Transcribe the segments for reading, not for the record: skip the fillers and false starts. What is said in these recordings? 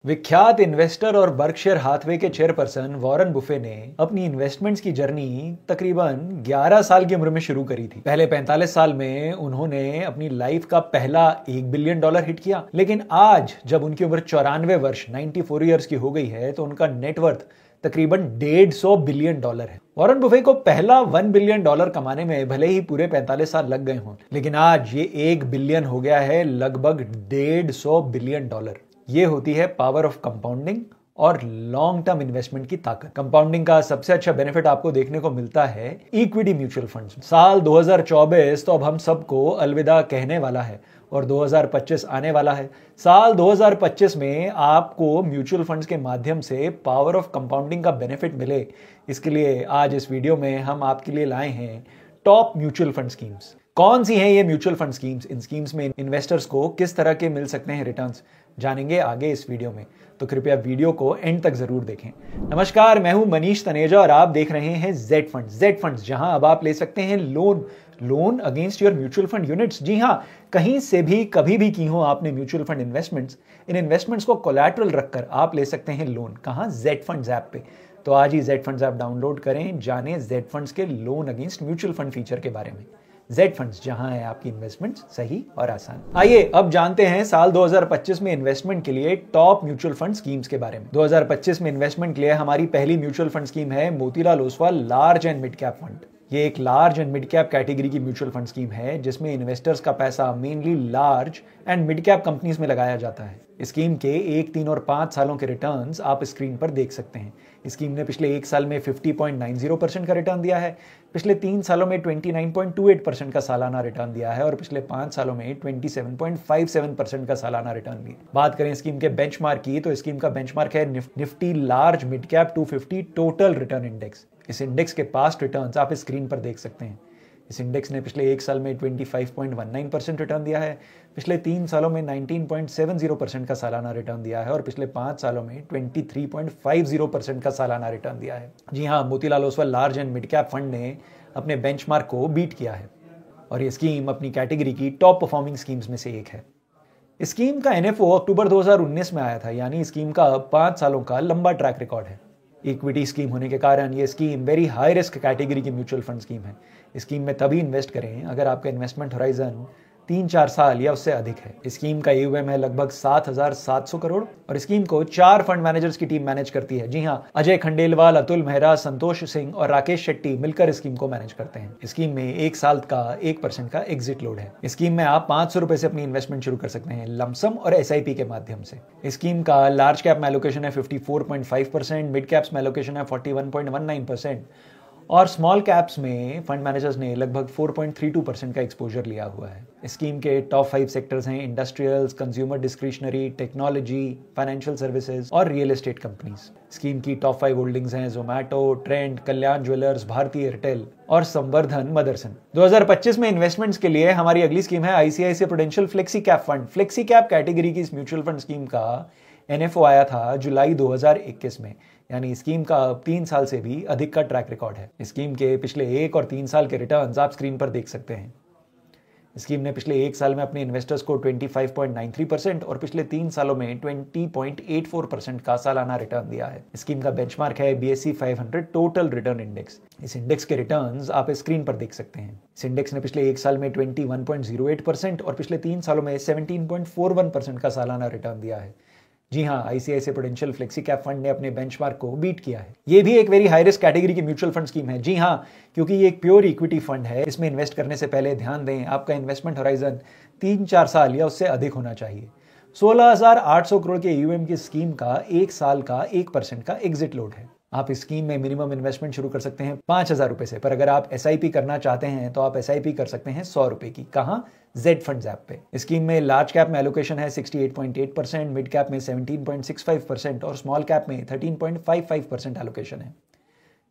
विख्यात इन्वेस्टर और Berkshire Hathaway के चेयरपर्सन वॉरेन बुफे ने अपनी इन्वेस्टमेंट्स की जर्नी तकरीबन 11 साल की उम्र में शुरू करी थी। पहले 45 साल में उन्होंने अपनी लाइफ का पहला $1 बिलियन हिट किया, लेकिन आज जब उनकी उम्र 94 वर्ष 94 ईयर्स की हो गई है तो उनका नेटवर्थ तकरीबन $150 बिलियन है। वॉरेन बुफे को पहला $1 बिलियन कमाने में भले ही पूरे 45 साल लग गए हों, लेकिन आज ये 1 बिलियन हो गया है, लगभग $150 बिलियन। ये होती है पावर ऑफ कंपाउंडिंग और लॉन्ग टर्म इन्वेस्टमेंट की ताकत। कंपाउंडिंग का सबसे अच्छा बेनिफिट आपको देखने को मिलता है इक्विटी म्यूचुअल फंड्स। साल 2024 तो अब हम सबको अलविदा कहने वाला है और 2025 आने वाला है। साल 2025 में आपको म्यूचुअल फंड्स के माध्यम से पावर ऑफ कंपाउंडिंग का बेनिफिट मिले, इसके लिए आज इस वीडियो में हम आपके लिए लाए हैं टॉप म्यूचुअल फंड स्कीम्स। कौन सी हैं ये म्यूचुअल फंड स्कीम्स? इन स्कीम्स में इन्वेस्टर्स को किस तरह के मिल सकते हैं रिटर्न्स, जानेंगे आगे इस वीडियो में, तो कृपया वीडियो को एंड तक जरूर देखें। नमस्कार, मैं हूं मनीष तनेजा और आप देख रहे हैं जेड फंड्स, जहां अब आप ले सकते हैं loan against your mutual fund units. जी हां, कहीं से भी कभी भी की हो आपने म्यूचुअल फंड इन्वेस्टमेंट्स, इन इन्वेस्टमेंट्स को कोलैटरल रखकर आप ले सकते हैं लोन। कहां? जेड फंड्स ऐप पे। तो आज ही जेड फंड्स ऐप डाउनलोड करें, जाने जेड फंड्स के loan against mutual fund feature के बारे में। जेड फंड्स, जहां है आपकी इन्वेस्टमेंट सही और आसान। आइए अब जानते हैं साल 2025 में इन्वेस्टमेंट के लिए टॉप म्यूचुअल फंड स्कीम्स के बारे में। 2025 में इन्वेस्टमेंट के लिए हमारी पहली म्यूचुअल फंड स्कीम है Motilal Oswal large and mid cap fund. ये एक large and mid cap category की म्यूचुअल फंड स्कीम है जिसमें इन्वेस्टर्स का पैसा mainly large and mid cap companies में लगाया जाता है। इस स्कीम के 1, 3 और 5 सालों के रिटर्न्स आप स्क्रीन पर देख सकते हैं। इस स्कीम ने पिछले 1 साल में 50.90% का रिटर्न दिया है, पिछले 3 सालों में 29.28% का सालाना रिटर्न दिया है और पिछले 5 सालों में 27.57% का सालाना रिटर्न दिया। बात करें स्कीम के बेंचमार्क की, तो स्कीम का बेंचमार्क है Nifty large mid cap 250 total return index. इस इंडेक्स के पास्ट रिटर्न्स आप स्क्रीन पर देख सकते हैं। इस इंडेक्स ने पिछले 1 साल में 25.19% रिटर्न दिया है, पिछले 3 सालों में 19.70% का सालाना रिटर्न दिया है और पिछले 5 सालों में 23.50% का सालाना रिटर्न दिया है। जी हाँ, Motilal Oswal large and mid cap fund ने अपने बेंचमार्क को बीट किया है और ये स्कीम अपनी कैटेगरी की टॉप परफॉर्मिंग स्कीम्स में से एक है। इस स्कीम का एनएफओ अक्टूबर 2019 में आया था, यानी स्कीम का 5 सालों का लंबा ट्रैक रिकॉर्ड है। इक्विटी स्कीम होने के कारण ये scheme very high risk category की म्यूचुअल फंड स्कीम है। इस स्कीम में तभी इन्वेस्ट करें अगर आपका इन्वेस्टमेंट होराइजन 3-4 साल या उससे अधिक है। इस स्कीम का AUM है लगभग 7,700 करोड़ और स्कीम को 4 फंड मैनेजर्स की टीम मैनेज करती है। जी हाँ, अजय खंडेलवाल, अतुल मेहरा, संतोष सिंह और राकेश शेट्टी मिलकर इस स्कीम को मैनेज करते हैं। इस स्कीम में 1 साल का 1% का एग्जिट लोड है। इस स्कीम में आप 500 रुपए से अपनी इन्वेस्टमेंट शुरू कर सकते हैं, लमसम और SIP के माध्यम से। इस स्कीम का लार्ज कैप में एलोकेशन है 54.5%, मिड कैप्स में एलोकेशन है 41.19% और स्मॉल कैप्स में फंड मैनेजर्स ने लगभग 4.32% का एक्सपोजर लिया हुआ है। इस स्कीम के टॉप 5 सेक्टर्स हैं industrials, consumer discretionary, technology, financial services और रियल एस्टेट कंपनीज। स्कीम की टॉप 5 होल्डिंग्स हैं जोमैटो, ट्रेंड, कल्याण ज्वेलर्स, भारतीय एयरटेल और संवर्धन मदरसन। 2025 में इन्वेस्टमेंट्स के लिए हमारी अगली स्कीम है ICICI prudential flexi cap fund. Flexi cap category की इस म्यूचुअल फंड स्कीम का NFO आया था जुलाई 2021 में, यानी स्कीम का 3 साल से भी अधिक का ट्रैक रिकॉर्ड है। स्कीम के पिछले 1 और 3 साल के रिटर्न्स आप स्क्रीन पर देख सकते हैं। स्कीम ने पिछले 1 साल में अपने इन्वेस्टर्स को 25.93% और पिछले 3 सालों में 20.84% का सालाना रिटर्न दिया है। स्कीम का बेंचमार्क है BSE 500 टोटल रिटर्न इंडेक्स। इस इंडेक्स के रिटर्न्स आप स्क्रीन पर देख सकते हैं। इस इंडेक्स ने पिछले 1 साल में 21.08% और पिछले 3 सालों में 17.41% का सालाना रिटर्न दिया है। जी हाँ, ICICI prudential flexi cap fund ने अपने बेंचमार्क को बीट किया है। ये भी एक वेरी हाई रिस्क कैटेगरी की म्यूचुअल फंड स्कीम है। जी हाँ, क्योंकि ये एक प्योर इक्विटी फंड है। इसमें इन्वेस्ट करने से पहले ध्यान दें आपका इन्वेस्टमेंट होराइजन 3-4 साल या उससे अधिक होना चाहिए। 16,800 करोड़ के AUM की स्कीम का 1 साल का 1% का एग्जिट लोड है। आप इस स्कीम में मिनिमम इन्वेस्टमेंट शुरू कर सकते हैं 5,000 रुपए से, पर अगर आप SIP करना चाहते हैं तो आप SIP कर सकते हैं 100 रुपए की। कहां? जेड फंड्स ऐप पे। इस स्कीम में लार्ज कैप में एलोकेशन है 68.8%, मिड कैप में 17.65% और स्मॉल कैप में 13.55% एलोकेशन है।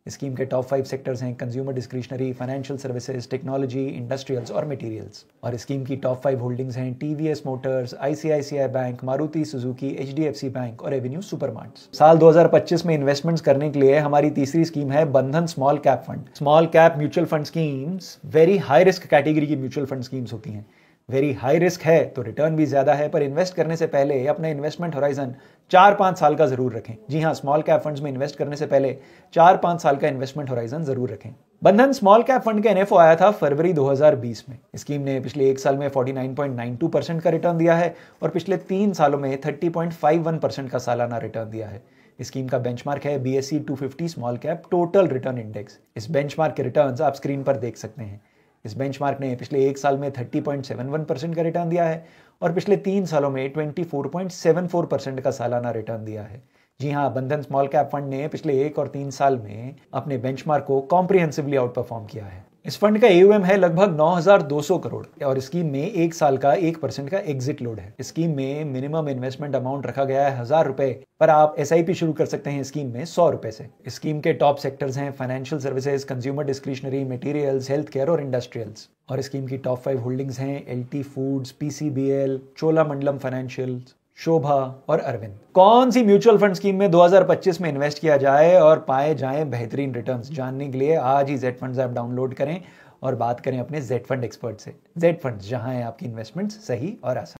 स्कीम के टॉप 5 सेक्टर्स हैं consumer discretionary, financial services, technology, industrials और मटेरियल्स। और स्कीम की टॉप 5 होल्डिंग्स हैं TVS Motors, ICICI bank, Maruti Suzuki, HDFC bank और एवेन्यू सुपरमार्ट्स। साल 2025 में इन्वेस्टमेंट्स करने के लिए हमारी तीसरी स्कीम है बंधन small cap fund. Small cap mutual fund schemes very high risk category की म्यूचुअल फंड स्कीम्स होती हैं। वेरी हाई रिस्क है तो रिटर्न भी ज्यादा है, पर इन्वेस्ट करने से पहले अपना इन्वेस्टमेंट होराइजन 4-5 साल का जरूर रखें। जी हाँ, स्मॉल कैप फंड्स में इन्वेस्ट करने से पहले 4-5 साल का इन्वेस्टमेंट होराइजन जरूर रखें। बंधन स्मॉल कैप फंड का एनएफओ आया था फरवरी 2020 में। स्कीम ने पिछले एक साल में 49.92% का रिटर्न दिया है और पिछले 3 सालों में 30.51% का सालाना रिटर्न दिया है। स्कीम का बेंचमार्क है BSE 250 small cap total return index. इस बेंचमार्क के रिटर्न्स आप स्क्रीन पर देख सकते हैं। इस बेंचमार्क ने पिछले एक साल में 30.71% का रिटर्न दिया है और पिछले 3 सालों में 24.74% का सालाना रिटर्न दिया है। जी हाँ, बंधन स्मॉल कैप फंड ने पिछले 1 और 3 साल में अपने बेंचमार्क को कॉम्प्रिहेंसिवली आउट परफॉर्म किया है। इस फंड का AUM है लगभग 9,200 करोड़ और स्कीम में 1 साल का 1% का एग्जिट लोड है। स्कीम में मिनिमम इन्वेस्टमेंट अमाउंट रखा गया है 1,000 रुपए, पर आप SIP शुरू कर सकते हैं स्कीम में 100 रुपए से। स्कीम के टॉप सेक्टर्स हैं financial services, consumer discretionary, materials, health care और इंडस्ट्रियल्स। और स्कीम की टॉप 5 होल्डिंग्स हैं LT foods, PCBL, Cholamandalam financial, Shobha और अरविंद। कौन सी म्यूचुअल फंड स्कीम में 2025 में इन्वेस्ट किया जाए और पाए जाएं बेहतरीन रिटर्न्स, जानने के लिए आज ही जेड फंड्स ऐप डाउनलोड करें और बात करें अपने जेड फंड एक्सपर्ट से। जेड फंड्स, जहां है आपकी इन्वेस्टमेंट्स सही और आसान।